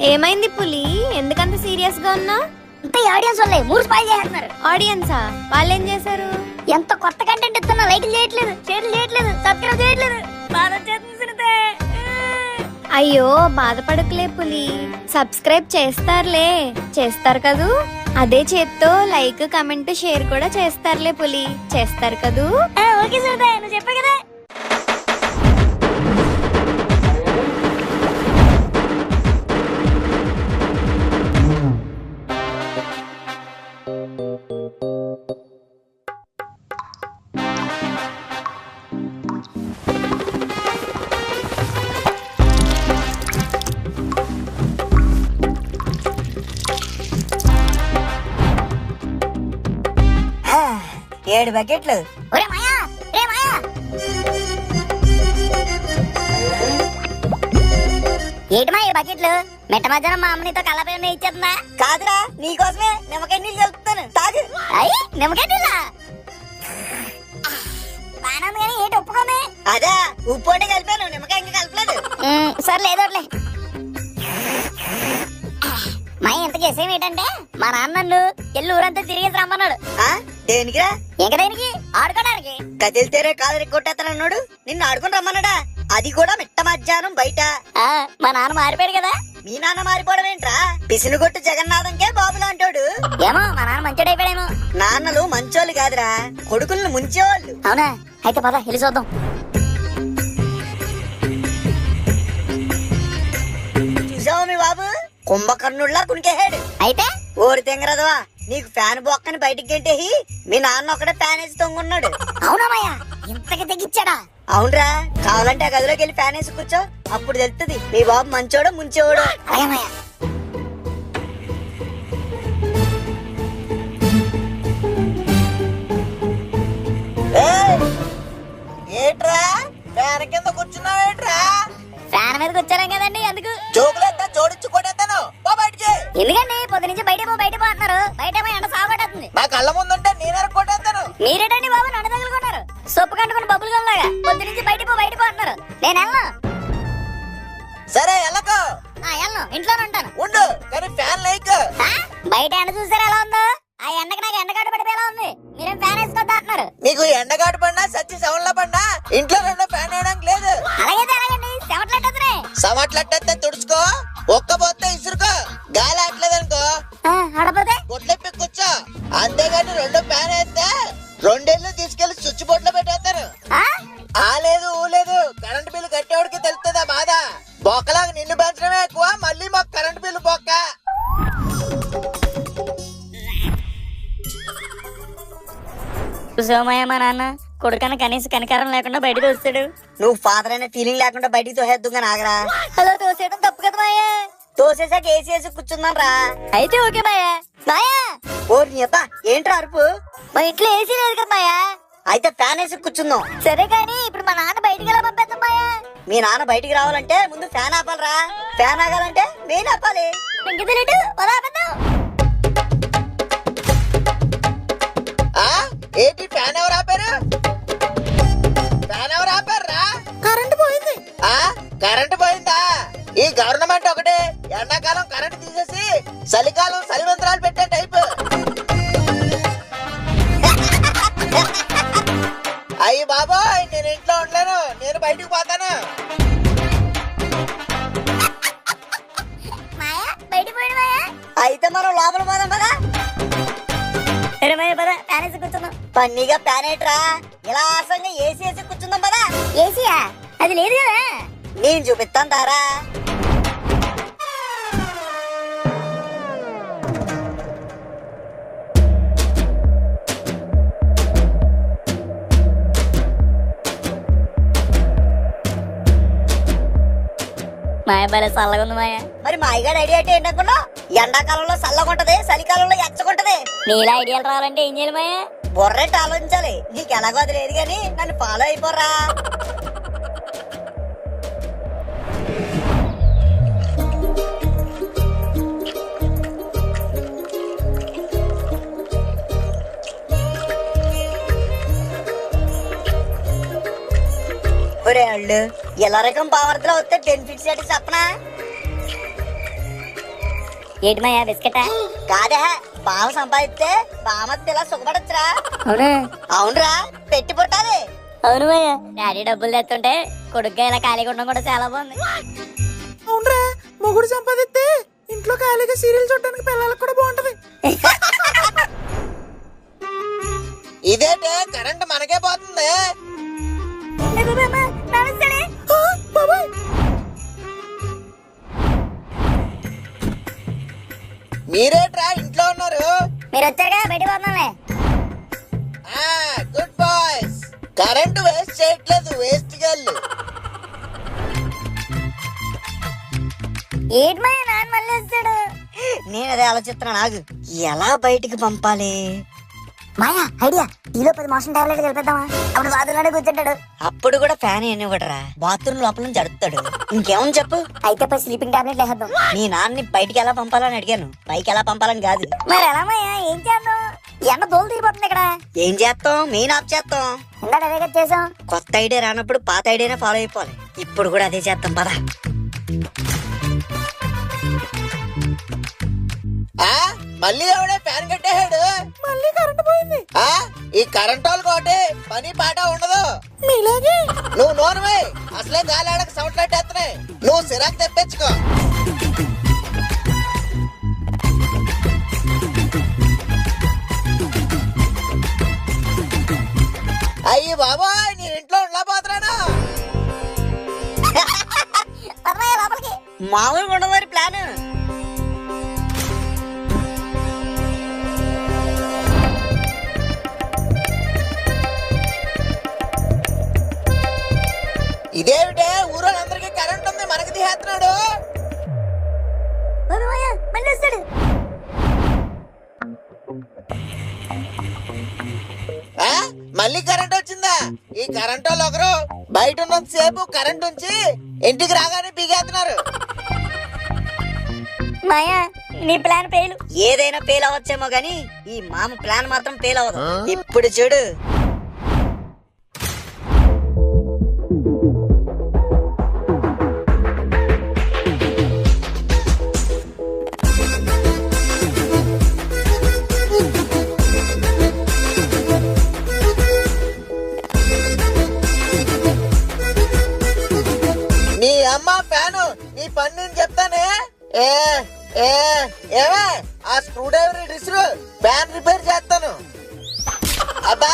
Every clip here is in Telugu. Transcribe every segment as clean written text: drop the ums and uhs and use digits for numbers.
ఏమైంది పులి? ఎందుకంత సీరియస్ గా ఉన్నా? ఆడియన్స్ వాళ్ళే మూడు స్పాయిల్ చేస్తున్నారు. ఆడియన్సా? వాళ్ళేం చేశారు? ఎంత కొత్త కంటెంట్ ఇస్తున్నా లైక్లు చేయట్లేదు, షేర్లు చేయట్లేదు, సబ్స్క్రైబ్ చేయట్లేదు. బాధ చేస్తుంది సునీతే. అయ్యో బాధపడకులే పులి, సబ్స్క్రైబ్ చేస్తారు కదూ. అదే చేత్తో లైక్ కమెంట్ షేర్ కూడా చేస్తారులే పులి, చేస్తారు కదూ. ఓకే సునీతే, నువ్వు చెప్పా కదా. ఏడు బకెట్లు. ఒరే మాయా, రే మాయా. ఏంటి మా 7 బకెట్లు? మెట్ట మధ్యాహ్నం మా అమ్మనితో కళ్ళపై ఇచ్చేస్తుందా? కాదురా, నీకోసమే నిమ్మకాయ నీళ్ళు కలుపుతాను, తాగు. అయ్యి నిమ్మకాయ నీళ్ళ బాగా కానీ ఏంటి ఒప్పుకోమే. అదే ఉప్పు అంటే కలిపాను, నిమ్మకాయ ఇంకా కలపలేదు. సర్లే ఏదోట్లే. మా ఇంత చేసేం ఏంటంటే మా నాన్న నన్ను ఎల్లు ఊరంతా తిరిగేసి రమ్మన్నాడు. దేనికిరా? ఇంకా దేనికి? ఆడుకోవడానికి. కదిలితేరే కాలు కొట్టేస్తానన్నాడు, నిన్ను ఆడుకుని రమ్మన్నాడా? అది కూడా మిట్ట మధ్యాహ్నం బయట. మా నాన్న మారిపోయాడు కదా. మీ నాన్న మారిపోవడం ఏంట్రా? పిసినుగొట్టు జగన్నాథంకే బాబులా అంటాడు. ఏమో మా నాన్న మంచోడు అయిపోయాడేమో. నాన్నలు మంచోళ్ళు కాదురా, కొడుకుల్ని ముంచేవాళ్ళు. అవునా? అయితే పద వెళ్ళి చూద్దాం. చూసావా మీ బాబు కుంభకర్ణుల్లా కునికేహాడు. అయితే ఓరి తెంగరదవా, నీకు ఫ్యాన్ బొక్కని బయటికి గంటేసి మీ నాన్న ఒకటే ఫ్యాన్ వేసి తొంగున్నాడు. అవునమ్మయ్యా, ఇంతకి తెగిచ్చాడా? అవునరా, కావాలంటే ఆ గదిలోకి వెళ్ళి ఫ్యాన్ వేసి కూర్చో, అప్పుడు తెలుస్తుంది మీ బాబు మంచోడు ముంచేవాడు. అలాగేమయ్యా. ఏట్రా ఫ్యాన్ కింద కూర్చున్నావేట్రా? ఫ్యాన్ మీద కూర్చోలేం కదండి, అందుకు. జోకులంతా జోడించుకోటేస్తాను బయటికి. ఎందుకండి పొద్దు నుంచి బయట పోతున్నారు, బయట ఎండ సాగబడుతుంది. మా కళ్ళ ముందుంటే నేను కొట్టేస్తాను. మీరేటండి బాబు నన్ను తగులుకున్నారు? సొప్పు కంటుకుని బబ్బులు గల్లాగా పొద్దు నుంచి బయట అంటున్నారు. నేను వెళ్ళను. సరే వెళ్ళకో. వెళ్ళను, ఇంట్లోనే ఉంటాను. ఉండు కానీ ఫ్యాన్ లేక. బయట ఎండ చూసారా ఎలా ఉందో? ఆ ఎండకి నాకు ఎండగాడు పడిపోయి ఎలా ఉంది? మీరేం ఫ్యాన్ వేసుకోవద్దా అంటున్నారు? నీకు ఎండగాటు పడినా సచ్చి సెవెన్లో పడినా ఇంట్లో రెండో ఫ్యాన్ వేయడానికి లేదు. అలాగైతే అలాగండి, చెమట్లెట్టేస్తున్నాయి. సమట్లట్టే తుడుచుకో, ఒక్కపోతే ఇసురుకో. గాలి ఆటలేదనుకో ఆడపోతే బొట్లెప్పి కూర్చో. అంతేగాని రెండో ఫ్యాన్ వేస్తే 2 ఏళ్ళు తీసుకెళ్లి స్విచ్ బోర్డులో పెట్టేస్తారు. ఆ లేదు ఊ లేదు, కరెంట్ బిల్లు కట్టేవాడికి తెలుస్తుందా బాధ. బొక్కలాగా నిన్ను పెంచడమే ఎక్కువ, మళ్ళీ మాకు కరెంట్ బిల్లు బొక్క. సోమయ్య మా నాన్న కొడుకన్న కనీసం కనికారం లేకుండా బయట తోస్తాడు. నువ్వు ఫాదర్ అనే ఫీలింగ్ లేకుండా బయటికి తోసేద్దుగా నాగరా. హలో, తోసేయడం తప్పు కదా మాయా. తోసేసాక ఏసీ వేసి కూర్చుందాం రా. అయితే ఓకే మాయా. మాయా ఓరి నీ అబ్బా, ఏంట్రా అరుపు? మా ఇంట్లో ఏసీ లేదు కదా మాయా. అయితే ఫ్యాన్ వేసి కూర్చుందాం. సరే కానీ ఇప్పుడు మా నాన్న బయటికి ఎలా పంపేద్దాం మాయా? మీ నాన్న బయటికి రావాలంటే ముందు ఫ్యాన్ ఆపాలరా. ఫ్యాన్ ఆగాలంటే మెయిన్ ఆపాలి. ఇంక తెలియదు, పద ఆపేద్దాం. ఏంటి ఫ్యాన్ ఎవరు ఆపారు? ఫ్యాన్ ఎవరు ఆపారా? కరెంట్ పోయింది. కరెంట్ పోయిందా? ఈ గవర్నమెంట్ ఒకటే ఎండాకాలం కరెంట్ తీసేసి చలికాలం చలిమంత్రాలు పెట్టే టైప్. అయ్యి బాబోయ్, నేను ఇంట్లో ఉండలేను, నేను బయటికి పోతాను. మాయా బయట పోయాడు మాయా. అయితే మనం లోపల పోదాం కదా. సరే మాయా పద, ఫ్యాన్ వేసి కూర్చుందాం. పన్నీగా ఫ్యాన్ ఏట్రా, ఇలా ఆసంగా ఏసీ వేసి కూర్చుందాం పదా. ఏసీయా? అది లేదు కదా. నేను చూపిస్తాను దారా. మాయా భలే చల్లగా ఉంది మాయా. మరి మా అయ్యగారి ఐడియా అంటే ఏంటనుకున్నా? ఎండాకాలంలో చల్లగుంటది, చలికాలంలో ఎచ్చగుంటది. నీలా ఐడియాలు రావాలంటే ఏం చేయాలి మాయా? బొర్రెట్ ఆలోచించాలి. నీకు ఎలాగో అది లేదు గాని నన్ను ఫాలో అయిపోరా. ఒరే అళ్ళు ఎలా రకం పావర్తలో వస్తే 10 ఫీట్స్ అంటే చెప్పనా? ఏంటి మాయా బిస్కెటా? కాదే, బావ సంపాదిస్తే బామత్తి ఇలా సుఖపడచ్చురా. అవునా? అవునరా, పెట్టి పుట్టాలి. అవును మాయా, డాడీ డబ్బులు తెస్తుంటే కొడుగ్గా ఇలా ఖాళీగా ఉండడం కూడా చాలా బాగుంది. అవునరా, మొగుడు సంపాదిస్తే ఇంట్లో ఖాళీగా సీరియల్ చూడడానికి పిల్లలకు కూడా బాగుంటది. ఇదేంటే కరెంట్ మనకే పోతుంది. మీరేట్రా ఇంట్లో ఉన్నారు? మీరు వచ్చారుగా బయట పోతున్నాలే. Good boys. కరెంట్ వేస్ట్ చేయట్లేదు, వేస్ట్ గల్లు. ఏంటి మాయా నాన్న మళ్ళీ వస్తాడు? నేను అదే ఆలోచిస్తున్నాను, ఆగు. ఎలా బయటికి పంపాలి? మాయా ఐడియా, టీలో 10 మోషన్ టాబ్లెట్ కలిపేద్దామా? అప్పుడు బాత్రూంలోనే కూర్చుంటాడు. అప్పుడు కూడా ఫ్యాన్ ఏనివ్వడరా, బాత్రూమ్ లోపల నుంచి అడుగుతాడు. ఇంకేమని చెప్పు. అయితే స్లీపింగ్ టాబ్లెట్ వేద్దాం. నీ నాన్నని బయటికి ఎలా పంపాలని అడిగాను, పైకి ఎలా పంపాలని కాదు. మరి ఎలా మాయా, ఏం చేద్దాం? ఎండ దోలు తీరిపోతుంది ఇక్కడ. ఏం చేస్తాం, మెయిన్ ఆఫ్ చేస్తాం. ఇందాక అదే కదా చేసాం. కొత్త ఐడియా రానప్పుడు పాత ఐడియానే ఫాలో అయిపోవాలి. ఇప్పుడు కూడా అదే చేద్దాం పద. మళ్ళీ ఎవడే ఫ్యాన్ కట్టేశాడు? మళ్ళీ కరెంట్ పోయింది. ఈ కరెంట్ వాళ్ళకి ఒకటి పని పాట ఉండదు. మీలాగే నువ్వు నోరుమై, అసలే గాలి ఆడక సౌండ్ లెట్టేస్తున్నాయి. నువ్వు సిరాకు తెప్పించుకో. అయ్యి బాబోయ్, నేను ఇంట్లో ఉండలేకపోతున్నాను. మామూలుగా ఉండదు మరి ప్లాన్. ఇదేమిటే ఊరోళ్ళందరికీ కరెంట్ ఉంది, మనకి తీసేస్తున్నాడు. మళ్ళీ కరెంట్ వచ్చిందా? ఈ కరెంట్ వాళ్ళు ఒకరు బయట ఉన్నంత సేపు కరెంట్ ఉంచి ఇంటికి రాగానే పీగేస్తున్నారు. మాయా, నీ ప్లాన్ ఫెయిల్. ఏదైనా ఫెయిల్ అవ్వచ్చేమో గానీ ఈ మామ ప్లాన్ మాత్రం ఫెయిల్ అవ్వదు. ఇప్పుడు చూడు. నీ అమ్మ ఫ్యాను, నీ పని నేను చెప్తానే. ఏమే ఆ స్క్రూ డ్రైవర్ ఇసురు, ఫ్యాన్ రిపేర్ చేస్తాను. అబ్బా,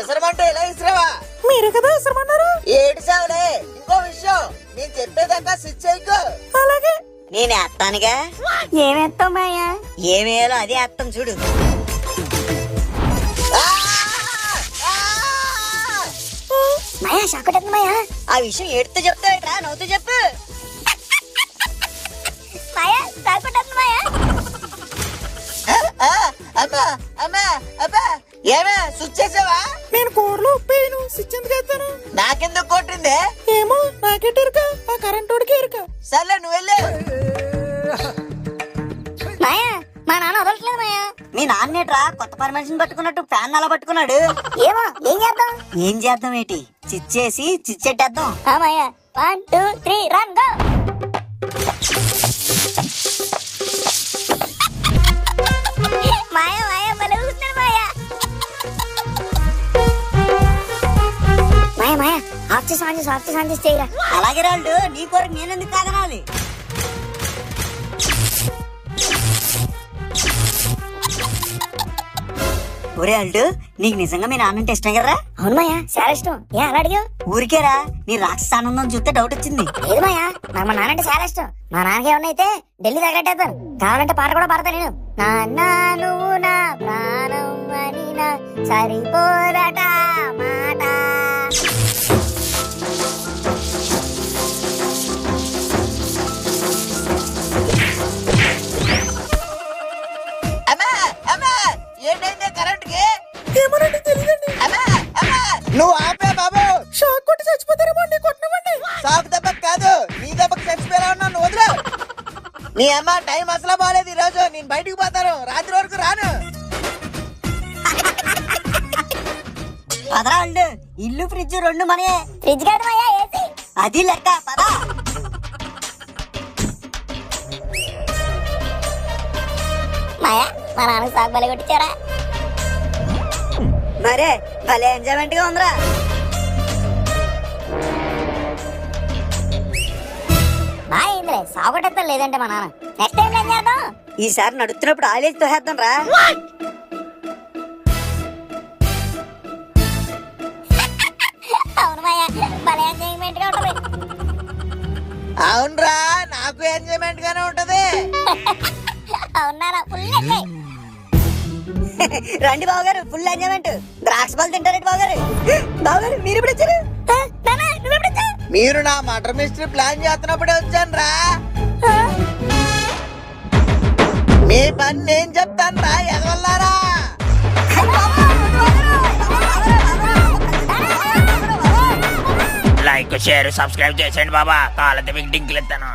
ఇసరమంటే ఇలా ఇసురావా? మీరే కదా ఇసరమన్నారు. ఏడిసావులే. ఇంకో విషయం, నేను చెప్పేదాకా స్విచ్ అయ్యో. అలాగే. నేను వేస్తానుగా. ఏమేస్తావు మాయా? ఏమేయాలో అదే వేస్తాం చూడు. మాయా షాక్ మాయా. ఆ విషయం ఏడుతూ చెప్తావేట్రా, నవ్వుతూ చెప్పు. మాయా షాక్ మాయా. అమ్మా అమ్మా అబ్బా, ఏమే స్విచ్ చేసావా? నేను కూరలో ఉప్పేయను, స్విచ్ ఎందుకు వేస్తాను? నాకెందుకు కొట్టిందే? ఏమో నాకెట్ ఎరుక, ఆ కరెంట్ వాడికి ఎరుక. సర్లే నువ్వు వెళ్ళే. మాయా, మా నాన్న వదలట్లేదు మాయా. మీ నాన్నేట్రా కొత్త పర్మిషన్ పట్టుకున్నట్టు ఫ్యాన్ అలా పట్టుకున్నాడు. ఏమో ఏం చేద్దాం? ఏం చేద్దాం ఏంటి, చిచ్చేసి చిచ్చెట్టేద్దాం. మాయా 1 2 3 రన్ గో. మాయా మాయా భలే ఊగుతున్నాడు మాయా. మాయా మాయా ఆఫ్ చేసి ఆన్ చేసి చేయరా. అలాగే రాళ్ళు, నీ కోరిక నేనెందుకు కాదనాలి? ఒరే అల్డు, నీకు నిజంగా మీ నాన్నంటే ఇష్టం కదరా? అవును మాయా, చాలా ఇష్టం. ఏ అలా అడిగావు? ఊరికేరా, నీ రాక్షస ఆనందం చూస్తే డౌట్ వచ్చింది. లేదు మాయా, నాకు మా నాన్నంటే చాలా ఇష్టం. మా నాన్నకి ఏమన్నా అయితే ఢిల్లీ తగ్గట్టేస్తాను. కావాలంటే పాట కూడా పాడతా నేను. నాన్న నువ్వు నా ప్రాణం అని నా సరిపోదట మాట. అమ్మా అమ్మా, ఏంటైందే కరెంట్ కి? ఏమనంటే తెలియదండి. నువ్వు ఆపే బాబు. షాక్ కొట్టి చచ్చిపోతారేమో అండి, కొట్టనివ్వండి. సాకు దెబ్బకి కాదు, నీ దెబ్బకి చచ్చిపోయేలా ఉన్నాను, వదిలే. నీ అమ్మ టైం అసలు బాగాలేదు ఈ రోజు. నేను బయటికి పోతాను, రాత్రి వరకు రాను. పదరా అల్లు, ఇల్లు ఫ్రిడ్జ్ రెండు మనే. ఫ్రిడ్జ్ కాదు మాయా, ఏసీ. అది లెక్క, పద. మాయా మా నాన్న సాగు బలి కొట్టించారా? మరే భలే ఎంజాయ్మెంట్ గా ఉందిరా. బాగా అయిందిలే, సాగు కొట్టేస్తాం లేదంటే మా నాన్న. నెక్స్ట్ టైం ఏం చేద్దాం? ఈసారి నడుస్తున్నప్పుడు ఆలేజ్ తోసేద్దాం రా. అవును మాయా, భలే ఎంజాయ్మెంట్ గా ఉంటది. అవునరా, నాకు ఎంజాయ్మెంట్ గానే ఉంటది. అవునా, ఫుల్ ఎంజాయ్. రండి బావగారు, ఫుల్ ఎంజాయ్మెంట్. ద్రాక్ష పాలు తింటారండి బావగారు. బావగారు మీరు ఇప్పుడు వచ్చారు? మీరు నా మటర్ మిస్టరీ ప్లాన్ చేస్తున్నప్పుడే వచ్చాను రా. మీ పని నేను చెప్తాను రా, ఎదవల్లారా. లైక్ షేర్ సబ్స్క్రైబ్ చేసేయండి బాబా, కాళ్ళతో మీకు డింకులు ఎత్తాను.